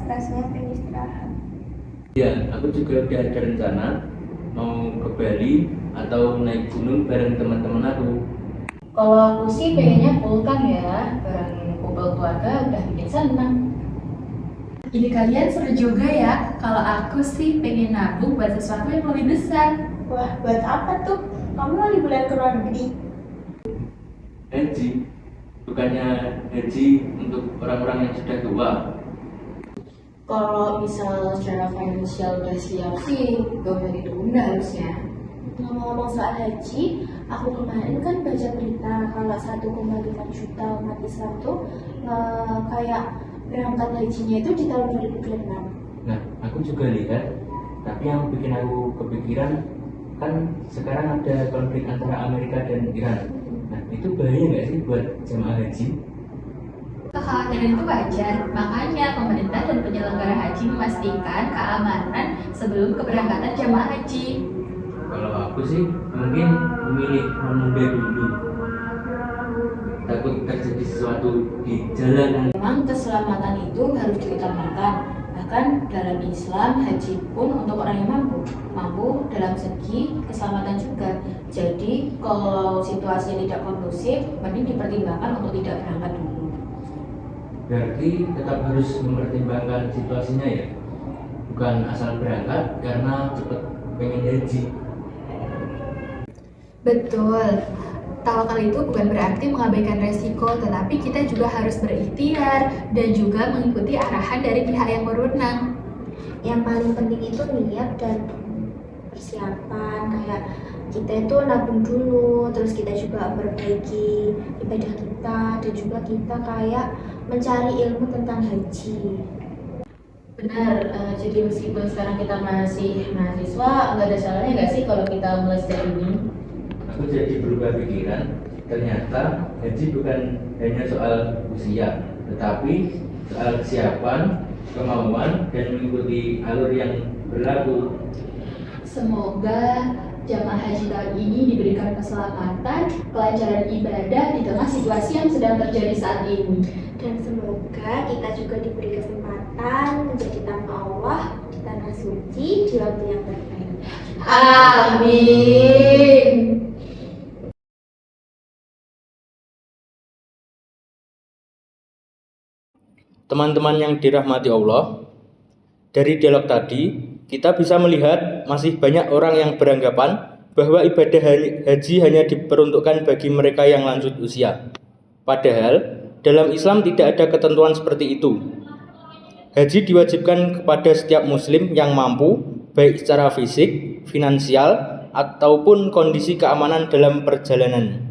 rasanya pengen istirahat. Ya, aku juga udah ada rencana mau ke Bali atau naik gunung bareng teman-teman aku. Kalau aku sih pengennya pulkan ya, bareng kumpul keluarga udah bikin senang. Ide kalian seru juga ya. Kalau aku sih pengen nabung buat sesuatu yang lebih besar. Wah, buat apa tuh? Kamu mau liburan ke luar negeri? Haji, bukannya haji untuk orang-orang yang sudah tua. Kalau misal secara finansial udah siap sih, gak usah ditunda harusnya. Ngomong-ngomong soal haji, aku kemarin kan baca berita kalau 1,5 juta umat Islam tuh kayak berangkat hajinya itu di tahun 2026. Nah, aku juga lihat, tapi yang bikin aku kepikiran kan sekarang ada konflik antara Amerika dan Iran. Nah, itu bahaya nggak sih buat jemaah haji? Kekhawatiran itu wajar, makanya pemerintah dan penyelenggara haji memastikan keamanan sebelum keberangkatan jamaah haji. Kalau aku sih mungkin memilih menunda dulu. Takut terjadi sesuatu di jalan. Memang keselamatan itu harus diutamakan. Bahkan dalam Islam, haji pun untuk orang yang mampu dalam segi keselamatan juga. Jadi kalau situasinya tidak kondusif, mending dipertimbangkan untuk tidak berangkat dulu. Berarti tetap harus mempertimbangkan situasinya ya, bukan asal berangkat karena cepet pengen haji. Betul. Tawakal itu bukan berarti mengabaikan resiko, tetapi kita juga harus berikhtiar dan juga mengikuti arahan dari pihak yang berwenang. Yang paling penting itu niat dan persiapan, kayak kita itu nabung dulu, terus kita juga perbaiki ibadah kita, dan juga kita kayak mencari ilmu tentang haji. Benar, jadi meskipun sekarang kita masih mahasiswa, nggak ada salahnya nggak sih kalau kita mulai sejak ini? Aku jadi berubah pikiran, ternyata haji bukan hanya soal usia, tetapi soal kesiapan, kemauan, dan mengikuti alur yang berlaku. Semoga jamaah haji tahun ini diberikan keselamatan, kelancaran ibadah di tengah situasi yang sedang terjadi saat ini. Dan semoga kita juga diberi kesempatan menjadi tamu Allah di tanah suci di waktu yang terbaik. Amin. Teman-teman yang dirahmati Allah, dari dialog tadi kita bisa melihat masih banyak orang yang beranggapan bahwa ibadah haji hanya diperuntukkan bagi mereka yang lanjut usia. Padahal dalam Islam tidak ada ketentuan seperti itu. Haji diwajibkan kepada setiap muslim yang mampu, baik secara fisik, finansial, ataupun kondisi keamanan dalam perjalanan.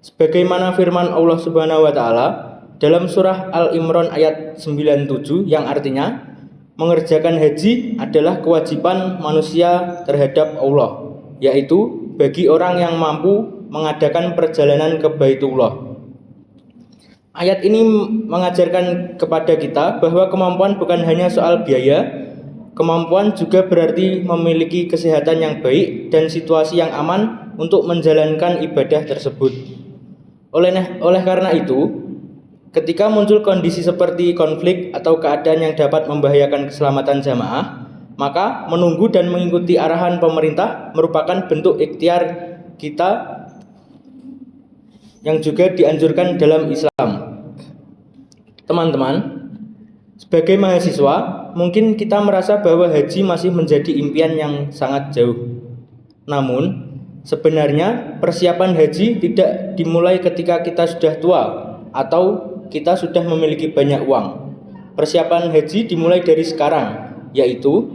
Sebagaimana firman Allah Subhanahu wa taala dalam surah Al-Imran ayat 97 yang artinya mengerjakan haji adalah kewajiban manusia terhadap Allah, yaitu bagi orang yang mampu mengadakan perjalanan ke Baitullah. Ayat ini mengajarkan kepada kita bahwa kemampuan bukan hanya soal biaya, kemampuan juga berarti memiliki kesehatan yang baik dan situasi yang aman untuk menjalankan ibadah tersebut. Oleh karena itu, ketika muncul kondisi seperti konflik atau keadaan yang dapat membahayakan keselamatan jamaah, maka menunggu dan mengikuti arahan pemerintah merupakan bentuk ikhtiar kita yang juga dianjurkan dalam Islam. Teman-teman, sebagai mahasiswa, mungkin kita merasa bahwa haji masih menjadi impian yang sangat jauh. Namun, sebenarnya persiapan haji tidak dimulai ketika kita sudah tua atau kita sudah memiliki banyak uang. Persiapan haji dimulai dari sekarang, yaitu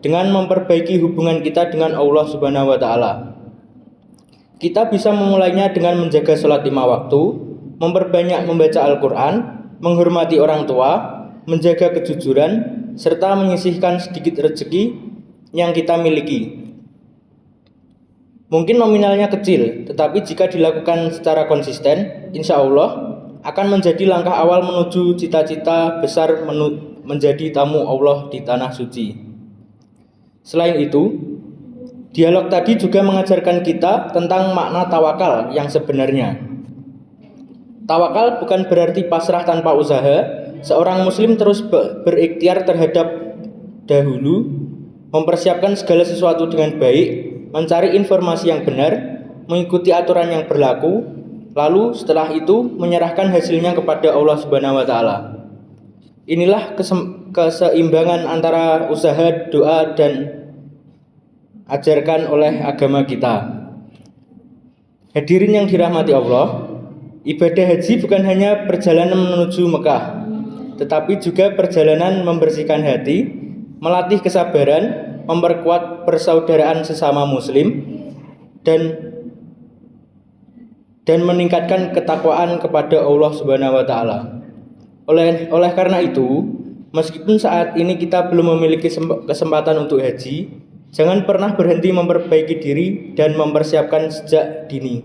dengan memperbaiki hubungan kita dengan Allah Subhanahu wa taala. Kita bisa memulainya dengan menjaga sholat 5 waktu, memperbanyak membaca Al-Quran, menghormati orang tua, menjaga kejujuran, serta menyisihkan sedikit rezeki yang kita miliki. Mungkin nominalnya kecil, tetapi jika dilakukan secara konsisten, insya Allah akan menjadi langkah awal menuju cita-cita besar menjadi tamu Allah di tanah suci. Selain itu, dialog tadi juga mengajarkan kita tentang makna tawakal yang sebenarnya. Tawakal bukan berarti pasrah tanpa usaha, seorang muslim terus berikhtiar terhadap dahulu, mempersiapkan segala sesuatu dengan baik, mencari informasi yang benar, mengikuti aturan yang berlaku, lalu setelah itu menyerahkan hasilnya kepada Allah Subhanahu wa taala. Inilah keseimbangan antara usaha, doa, dan ajarkan oleh agama kita. Hadirin yang dirahmati Allah, ibadah haji bukan hanya perjalanan menuju Mekah, tetapi juga perjalanan membersihkan hati, melatih kesabaran, memperkuat persaudaraan sesama muslim, dan meningkatkan ketakwaan kepada Allah Subhanahu wa taala. Oleh karena itu, meskipun saat ini kita belum memiliki kesempatan untuk haji, jangan pernah berhenti memperbaiki diri dan mempersiapkan sejak dini.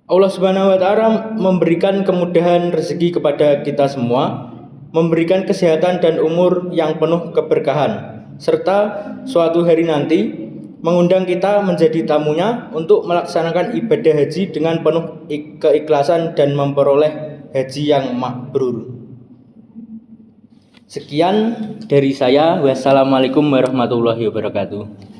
Allah Subhanahu wa taala memberikan kemudahan rezeki kepada kita semua, memberikan kesehatan dan umur yang penuh keberkahan, serta suatu hari nanti mengundang kita menjadi tamunya untuk melaksanakan ibadah haji dengan penuh keikhlasan dan memperoleh haji yang mabrur. Sekian dari saya. Wassalamualaikum warahmatullahi wabarakatuh.